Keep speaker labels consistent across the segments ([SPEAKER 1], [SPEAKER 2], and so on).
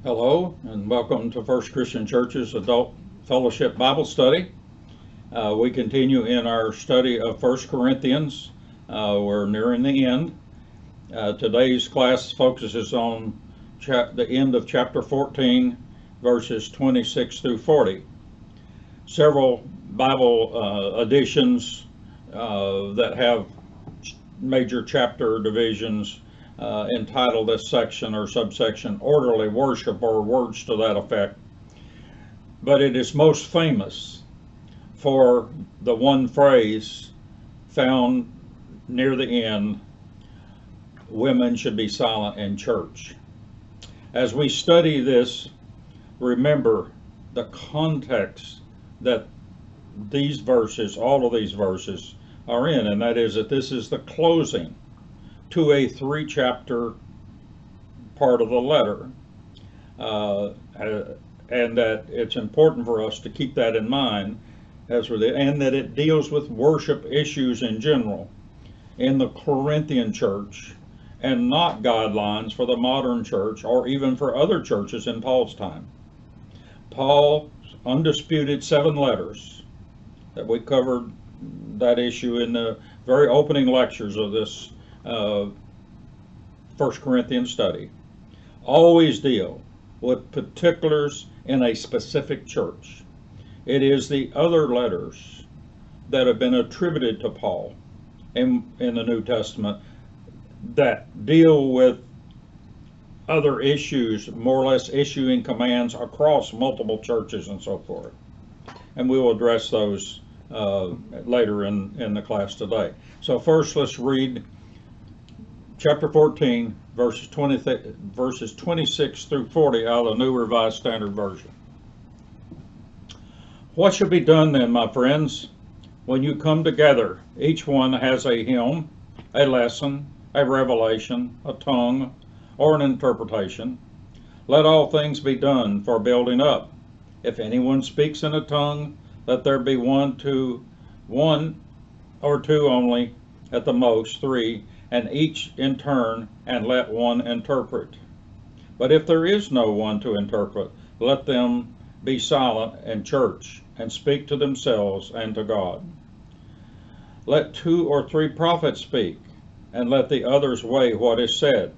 [SPEAKER 1] Hello, and welcome to First Christian Church's Adult Fellowship Bible Study. We continue in our study of First Corinthians. We're nearing the end. Today's class focuses on the end of chapter 14, verses 26 through 40. Several Bible editions that have major chapter divisions entitle this section or subsection Orderly Worship, or words to that effect. But it is most famous for the one phrase found near the end: women should be silent in church. As we study this, remember the context that these verses, all of these verses, are in, and that is that this is the closing to a 3-chapter part of the letter, and that it's important for us to keep that in mind and that it deals with worship issues in general in the Corinthian church, and not guidelines for the modern church or even for other churches in Paul's time. Paul's undisputed 7 letters, that we covered that issue in the very opening lectures of this First Corinthians study, always deal with particulars in a specific church. It is the other letters that have been attributed to Paul in the New Testament that deal with other issues, more or less issuing commands across multiple churches and so forth. And we will address those later in the class today. So first, let's read chapter 14, verses 26 through 40 out of the New Revised Standard Version. What should be done then, my friends, when you come together? Each one has a hymn, a lesson, a revelation, a tongue, or an interpretation. Let all things be done for building up. If anyone speaks in a tongue, let there be one or two only, at the most 3, and each in turn, and let one interpret. But if there is no one to interpret, let them be silent in church, and speak to themselves and to God. Let 2 or 3 prophets speak, and let the others weigh what is said.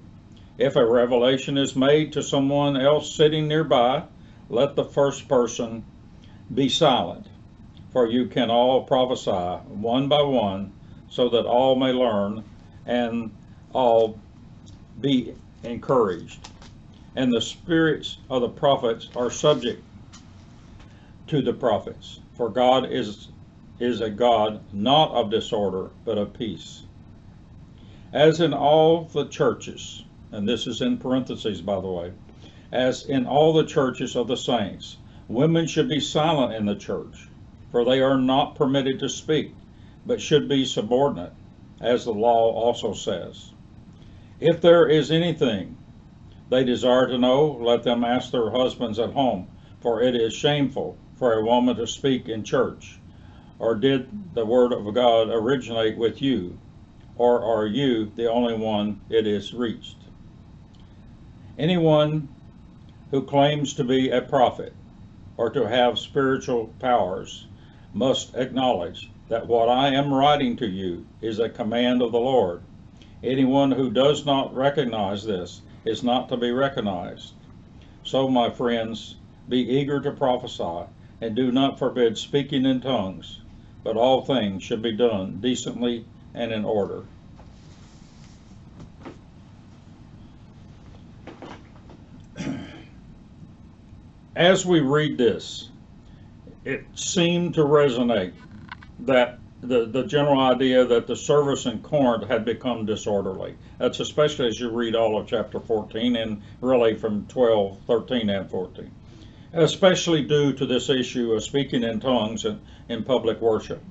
[SPEAKER 1] If a revelation is made to someone else sitting nearby, let the first person be silent, for you can all prophesy one by one, so that all may learn and all be encouraged. And the spirits of the prophets are subject to the prophets, for God is a God not of disorder, but of peace. As in all the churches, and this is in parentheses, by the way, as in all the churches of the saints, women should be silent in the church, for they are not permitted to speak, but should be subordinate, as the law also says. If there is anything they desire to know, let them ask their husbands at home, for it is shameful for a woman to speak in church. Or did the word of God originate with you, or are you the only one it is reached? Anyone who claims to be a prophet or to have spiritual powers must acknowledge that what I am writing to you is a command of the Lord. Anyone who does not recognize this is not to be recognized. So, my friends, be eager to prophesy, and do not forbid speaking in tongues, but all things should be done decently and in order. As we read this, it seemed to resonate that the general idea that the service in Corinth had become disorderly. That's especially as you read all of chapter 14, and really from 12, 13, and 14. Especially due to this issue of speaking in tongues in public worship.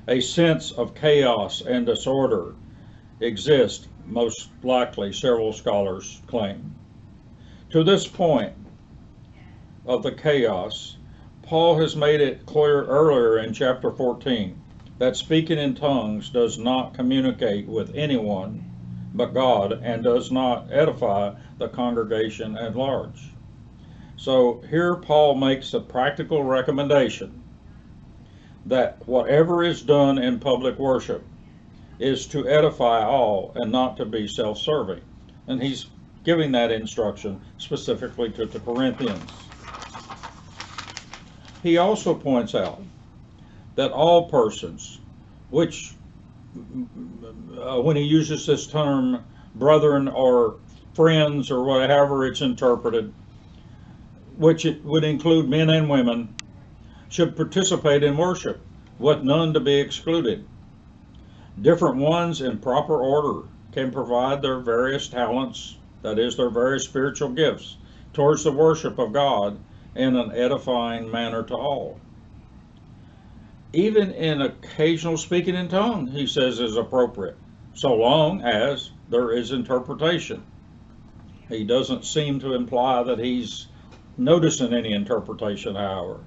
[SPEAKER 1] A sense of chaos and disorder exists, most likely, several scholars claim. To this point of the chaos, Paul has made it clear earlier in chapter 14 that speaking in tongues does not communicate with anyone but God, and does not edify the congregation at large. So here Paul makes a practical recommendation that whatever is done in public worship is to edify all and not to be self-serving. And he's giving that instruction specifically to the Corinthians. He also points out that all persons, which when he uses this term brethren or friends or whatever it's interpreted, which it would include men and women, should participate in worship, with none to be excluded. Different ones in proper order can provide their various talents, that is, their various spiritual gifts, towards the worship of God in an edifying manner to all. Even in occasional speaking in tongues, he says, is appropriate, so long as there is interpretation. He doesn't seem to imply that he's noticing any interpretation, however.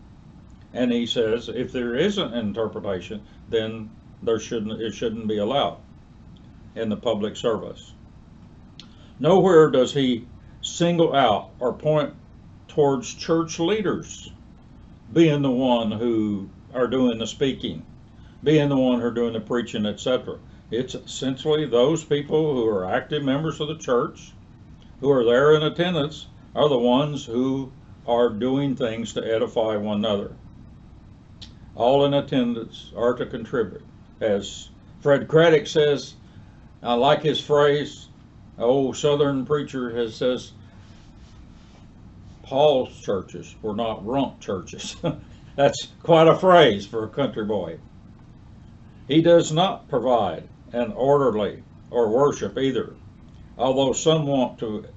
[SPEAKER 1] And he says if there isn't interpretation, then it shouldn't be allowed in the public service. Nowhere does he single out or point towards church leaders being the one who are doing the speaking, being the one who are doing the preaching, etc. It's essentially those people who are active members of the church, who are there in attendance, are the ones who are doing things to edify one another. All in attendance are to contribute. As Fred Craddock says, I like his phrase, an old Southern preacher says, Paul's churches were not rump churches. That's quite a phrase for a country boy. He does not provide an orderly or worship either, although some want to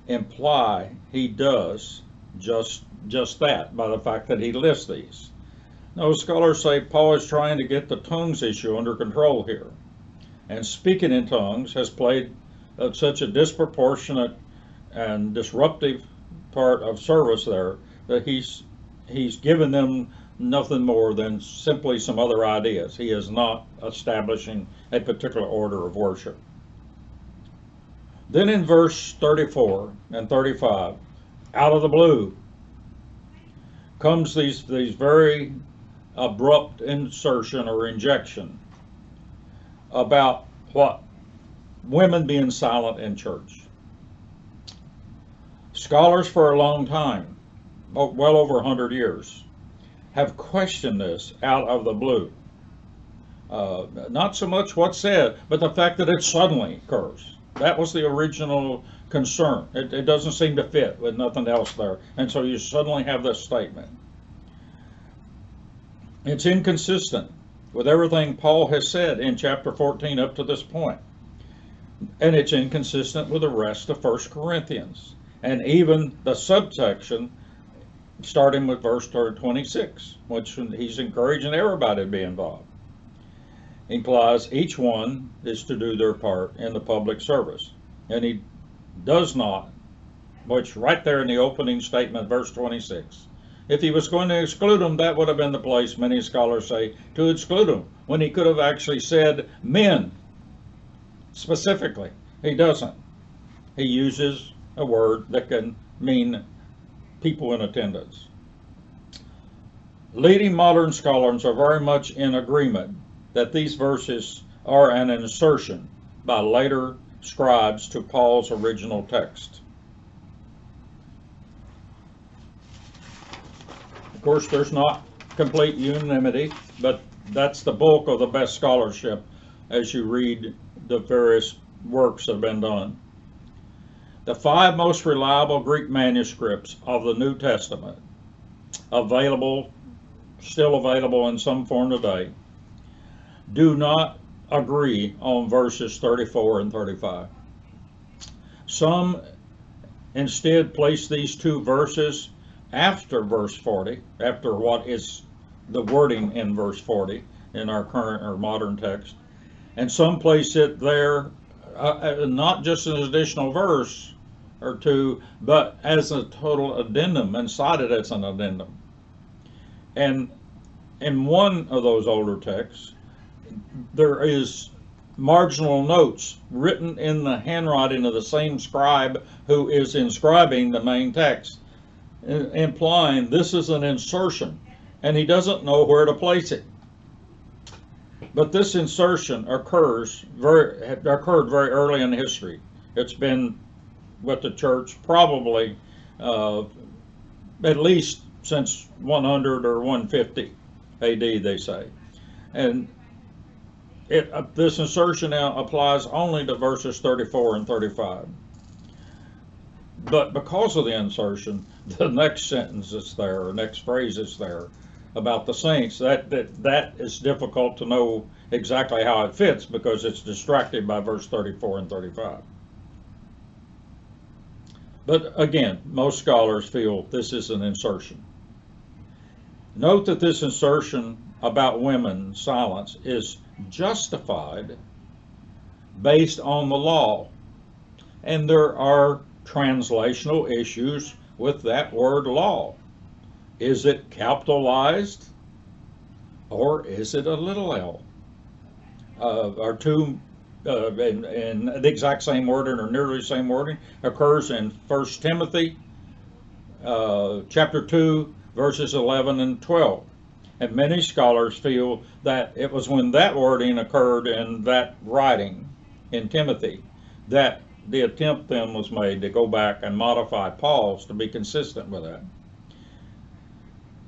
[SPEAKER 1] imply he does just that by the fact that he lists these. No, scholars say Paul is trying to get the tongues issue under control here, and speaking in tongues has played such a disproportionate and disruptive part of service there that he's given them nothing more than simply some other ideas. He is not establishing a particular order of worship. Then in verse 34 and 35, out of the blue comes these very abrupt insertion or injection about what women being silent in church. Scholars for a long time, well over 100 years, have questioned this out of the blue. Not so much what's said, but the fact that it suddenly occurs. That was the original concern. It doesn't seem to fit with nothing else there, and so you suddenly have this statement. It's inconsistent with everything Paul has said in chapter 14 up to this point, and it's inconsistent with the rest of 1 Corinthians, and even the subsection starting with verse 26, which he's encouraging everybody to be involved. Implies each one is to do their part in the public service, and he does not, which right there in the opening statement, verse 26, if he was going to exclude them, that would have been the place, many scholars say, to exclude them, when he could have actually said men specifically. He doesn't. He uses a word that can mean people in attendance. Leading modern scholars are very much in agreement that these verses are an insertion by later scribes to Paul's original text. Of course, there's not complete unanimity, but that's the bulk of the best scholarship as you read the various works that have been done. The 5 most reliable Greek manuscripts of the New Testament, still available in some form today, do not agree on verses 34 and 35. Some instead place these 2 verses after verse 40, after what is the wording in verse 40 in our current or modern text, and some place it there not just an additional verse or 2, but as a total addendum and cited as an addendum. And in one of those older texts, there is marginal notes written in the handwriting of the same scribe who is inscribing the main text. implying this is an insertion, and he doesn't know where to place it. But this insertion occurred very early in history. It's been with the church probably at least since 100 or 150 AD, they say. And this insertion now applies only to verses 34 and 35. But because of the insertion, the next sentence is there, or next phrase is there about the saints. That is difficult to know exactly how it fits because it's distracted by verse 34 and 35. But again, most scholars feel this is an insertion. Note that this insertion about women's silence is justified based on the law. And there are translational issues with that word law. Is it capitalized or is it a little l? Are two in the exact same wording or nearly the same wording occurs in 1 Timothy chapter 2 verses 11 and 12. And many scholars feel that it was when that wording occurred in that writing in Timothy that the attempt then was made to go back and modify Paul's to be consistent with that.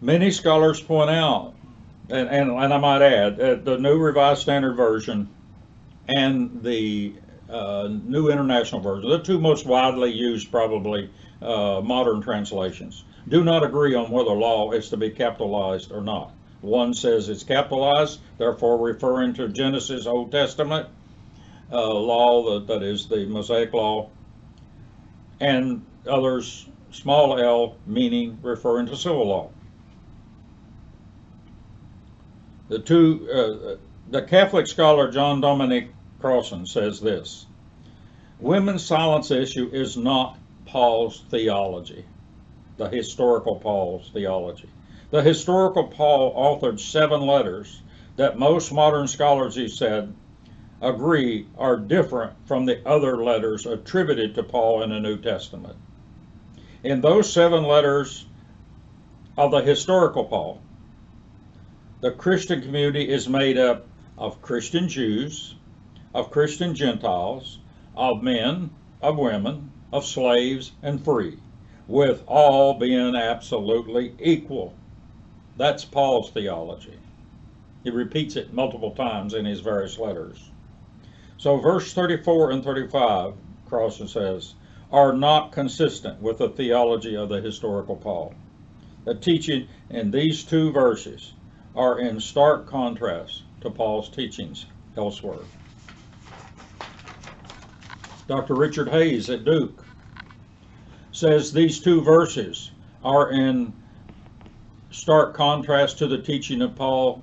[SPEAKER 1] Many scholars point out, and I might add, the New Revised Standard Version and the New International Version, the two most widely used probably modern translations, do not agree on whether law is to be capitalized or not. One says it's capitalized, therefore referring to Genesis, Old Testament law, that is the Mosaic law, and others, small l, meaning referring to civil law. The Catholic scholar John Dominic Crossan says this: women's silence issue is not Paul's theology, the historical Paul's theology. The historical Paul authored 7 letters that most modern scholars, he said, agree are different from the other letters attributed to Paul in the New Testament. In those 7 letters of the historical Paul, the Christian community is made up of Christian Jews, of Christian Gentiles, of men, of women, of slaves, and free, with all being absolutely equal. That's Paul's theology. He repeats it multiple times in his various letters. So verse 34 and 35, Crossan says, are not consistent with the theology of the historical Paul. The teaching in these 2 verses are in stark contrast to Paul's teachings elsewhere. Dr. Richard Hayes at Duke says these 2 verses are in stark contrast to the teaching of Paul,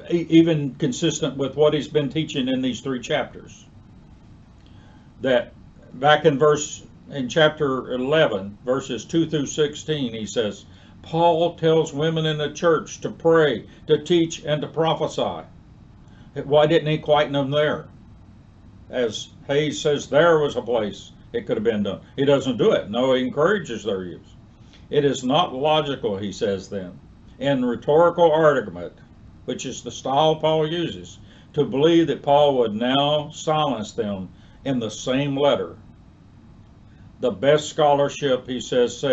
[SPEAKER 1] even consistent with what he's been teaching in these 3 chapters. That back in chapter 11, verses 2 through 16, he says, Paul tells women in the church to pray, to teach, and to prophesy. Why didn't he quieten them there? As Hayes says, there was a place it could have been done. He doesn't do it. No, he encourages their use. It is not logical, he says then, in rhetorical argument, which is the style Paul uses, to believe that Paul would now silence them in the same letter. The best scholarship, he says,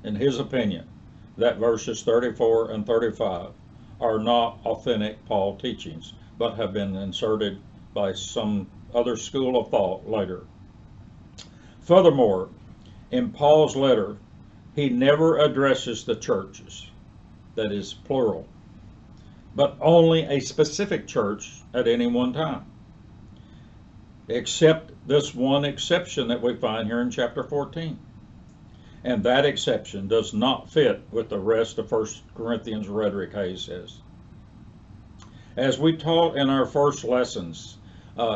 [SPEAKER 1] in his opinion, that verses 34 and 35 are not authentic Paul teachings, but have been inserted by some other school of thought later. Furthermore, in Paul's letter, he never addresses the churches, that is plural, but only a specific church at any one time, except this one exception that we find here in chapter 14. And that exception does not fit with the rest of 1 Corinthians rhetoric, Hayes says. As we taught in our first lessons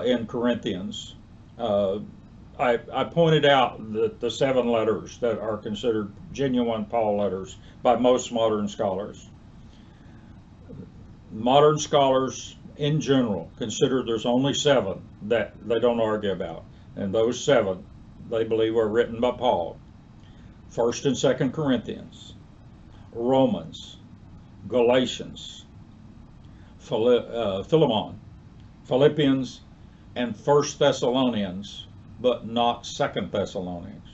[SPEAKER 1] in Corinthians, I pointed out that the 7 letters that are considered genuine Paul letters by most modern scholars. Modern scholars in general consider there's only 7 that they don't argue about. and those 7 they believe were written by Paul: 1st and 2nd Corinthians, Romans, Galatians, Philemon, Philippians, and 1st Thessalonians, but not 2nd Thessalonians.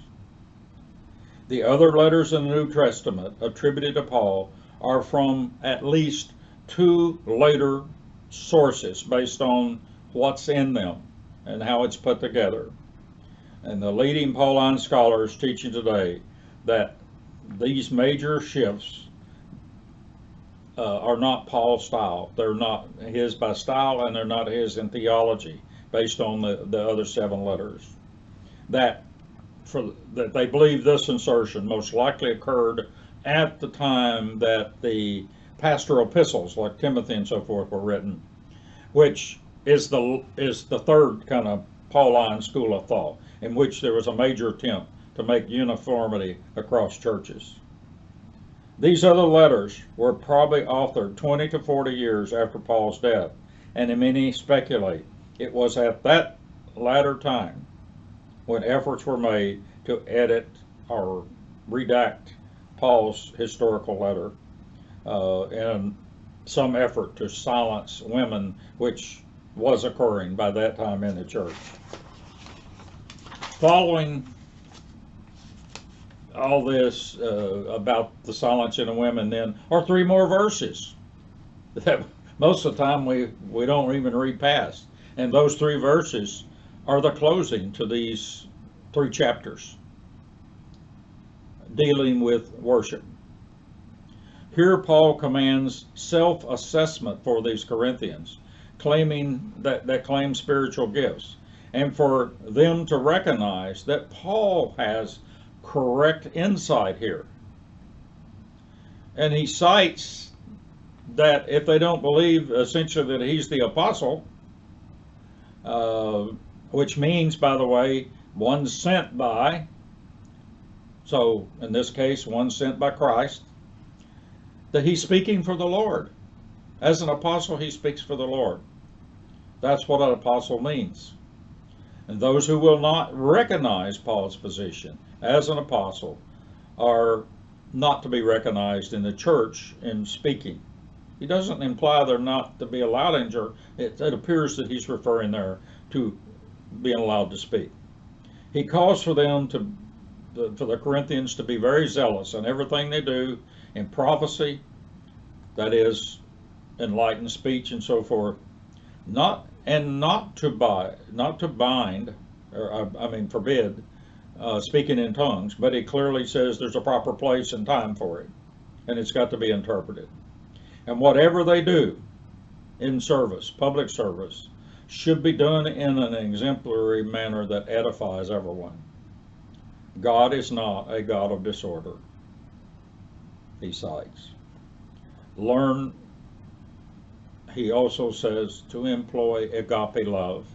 [SPEAKER 1] The other letters in the New Testament attributed to Paul are from at least 2 later sources based on what's in them and how it's put together. And the leading Pauline scholars teaching today that these major shifts are not Paul's style. They're not his by style, and they're not his in theology, based on the other 7 letters. That they believe this insertion most likely occurred at the time that the pastoral epistles, like Timothy and so forth, were written, which is the third kind of Pauline school of thought, in which there was a major attempt to make uniformity across churches. These other letters were probably authored 20 to 40 years after Paul's death, and many speculate it was at that latter time when efforts were made to edit or redact Paul's historical letter in some effort to silence women, which was occurring by that time in the church. Following all this about the silencing of women, then are 3 more verses that most of the time we don't even read past. And those 3 verses are the closing to these 3 chapters dealing with worship. Here Paul commands self-assessment for these Corinthians, claiming that claim spiritual gifts, and for them to recognize that Paul has correct insight here. And he cites that if they don't believe essentially that he's the apostle, which means, by the way, one sent by, so in this case, one sent by Christ, that he's speaking for the Lord. As an apostle, he speaks for the Lord. That's what an apostle means. And those who will not recognize Paul's position as an apostle are not to be recognized in the church in speaking. He doesn't imply they're not to be allowed in church. It appears that he's referring there to being allowed to speak. He calls for them for the Corinthians to be very zealous in everything they do, in prophecy, that is, enlightened speech and so forth, not to bind, or forbid speaking in tongues, but he clearly says there's a proper place and time for it, and it's got to be interpreted. And whatever they do in service, public service, should be done in an exemplary manner that edifies everyone. God is not a God of disorder, he cites. Learn, he also says, to employ agape love,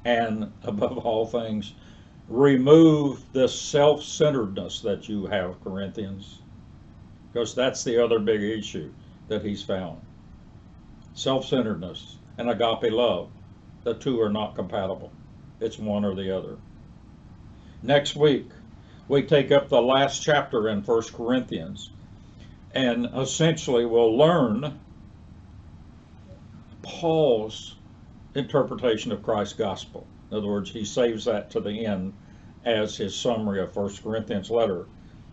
[SPEAKER 1] and above all things, remove this self-centeredness that you have, Corinthians, because that's the other big issue that he's found. Self-centeredness and agape love, the 2 are not compatible. It's one or the other. Next week, we take up the last chapter in 1 Corinthians, and essentially we'll learn Paul's interpretation of Christ's gospel. In other words, he saves that to the end as his summary of 1 Corinthians letter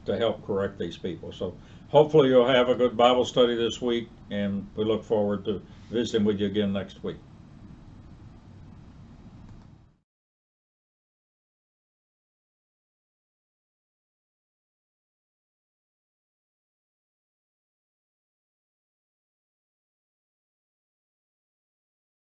[SPEAKER 1] to help correct these people. So hopefully you'll have a good Bible study this week, and we look forward to visiting with you again next week.